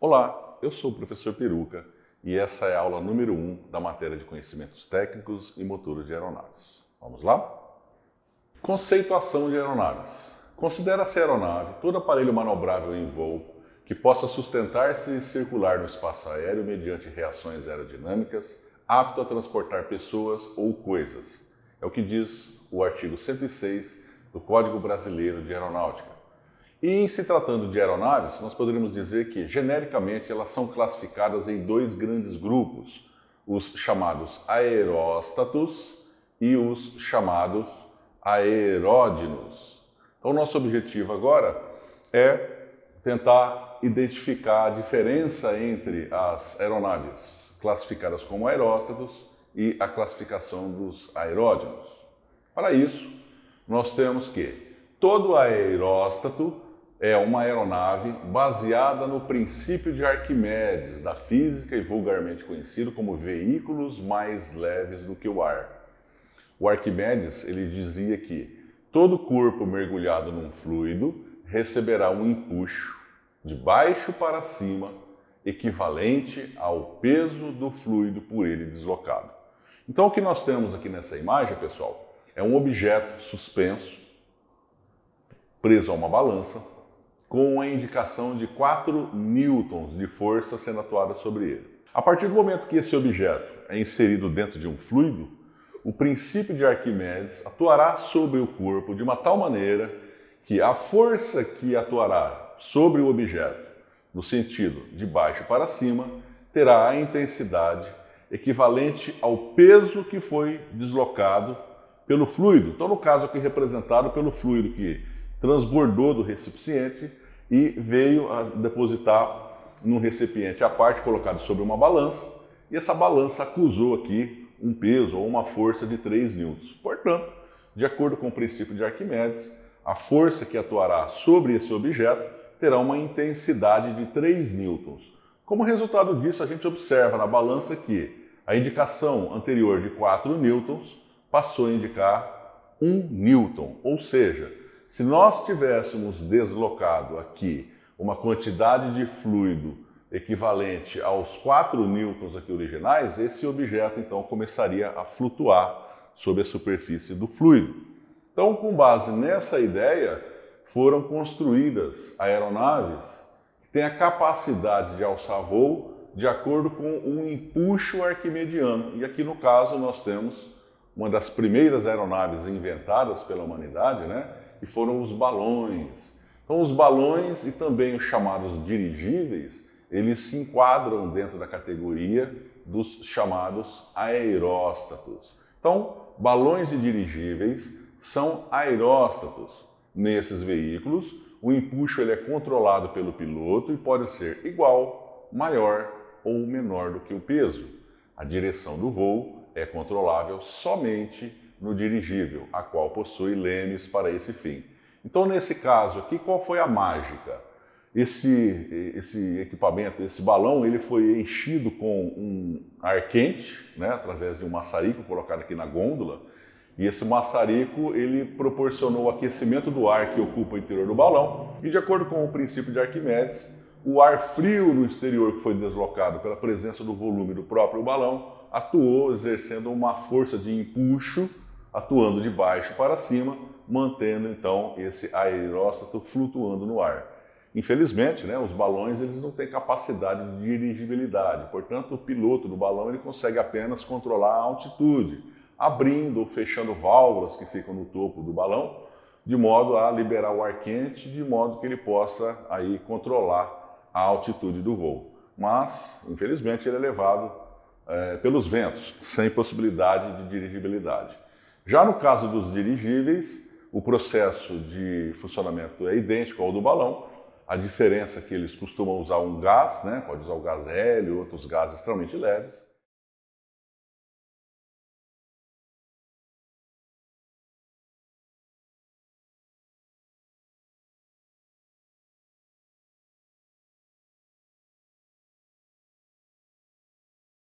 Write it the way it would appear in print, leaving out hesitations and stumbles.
Olá, eu sou o professor Peruca e essa é a aula número 1 da matéria de Conhecimentos Técnicos e Motores de Aeronaves. Vamos lá? Conceituação de aeronaves. Considera-se aeronave todo aparelho manobrável em voo que possa sustentar-se e circular no espaço aéreo mediante reações aerodinâmicas, apto a transportar pessoas ou coisas. É o que diz o artigo 106 do Código Brasileiro de Aeronáutica. E em se tratando de aeronaves, nós poderíamos dizer que, genericamente, elas são classificadas em dois grandes grupos, os chamados aeróstatos e os chamados aeródinos. Então, nosso objetivo agora é tentar identificar a diferença entre as aeronaves classificadas como aeróstatos e a classificação dos aeródinos. Para isso, nós temos que todo aeróstato é uma aeronave baseada no princípio de Arquimedes, da física e vulgarmente conhecido como veículos mais leves do que o ar. O Arquimedes, ele dizia que todo corpo mergulhado num fluido receberá um empuxo de baixo para cima equivalente ao peso do fluido por ele deslocado. Então o que nós temos aqui nessa imagem, pessoal, é um objeto suspenso, preso a uma balança, com a indicação de 4 newtons de força sendo atuada sobre ele. A partir do momento que esse objeto é inserido dentro de um fluido, o princípio de Arquimedes atuará sobre o corpo de uma tal maneira que a força que atuará sobre o objeto, no sentido de baixo para cima, terá a intensidade equivalente ao peso que foi deslocado pelo fluido. Então, no caso aqui representado pelo fluido que transbordou do recipiente e veio a depositar num recipiente à parte colocado sobre uma balança, e essa balança acusou aqui um peso ou uma força de 3 newtons. Portanto, de acordo com o princípio de Arquimedes, a força que atuará sobre esse objeto terá uma intensidade de 3 newtons. Como resultado disso, a gente observa na balança que a indicação anterior de 4 newtons passou a indicar 1 newton, ou seja, se nós tivéssemos deslocado aqui uma quantidade de fluido equivalente aos 4 newtons aqui originais, esse objeto então começaria a flutuar sobre a superfície do fluido. Então, com base nessa ideia, foram construídas aeronaves que têm a capacidade de alçar voo de acordo com um empuxo arquimediano. E aqui no caso nós temos uma das primeiras aeronaves inventadas pela humanidade, que foram os balões. Então os balões e também os chamados dirigíveis, eles se enquadram dentro da categoria dos chamados aeróstatos. Então, balões e dirigíveis são aeróstatos. Nesses veículos, o empuxo ele é controlado pelo piloto e pode ser igual, maior ou menor do que o peso. A direção do voo é controlável somente no dirigível, a qual possui lemes para esse fim. Então, nesse caso aqui, qual foi a mágica? Esse equipamento, esse balão, ele foi enchido com um ar quente, através de um maçarico colocado aqui na gôndola, e esse maçarico ele proporcionou o aquecimento do ar que ocupa o interior do balão, e de acordo com o princípio de Arquimedes, o ar frio no exterior que foi deslocado pela presença do volume do próprio balão atuou exercendo uma força de empuxo, atuando de baixo para cima, mantendo então esse aeróstato flutuando no ar. Infelizmente, os balões eles não têm capacidade de dirigibilidade, portanto o piloto do balão ele consegue apenas controlar a altitude, abrindo ou fechando válvulas que ficam no topo do balão, de modo a liberar o ar quente, de modo que ele possa aí controlar a altitude do voo. Mas, infelizmente, ele é levado pelos ventos, sem possibilidade de dirigibilidade. Já no caso dos dirigíveis, o processo de funcionamento é idêntico ao do balão. A diferença é que eles costumam usar um gás, pode usar o gás hélio, outros gases extremamente leves,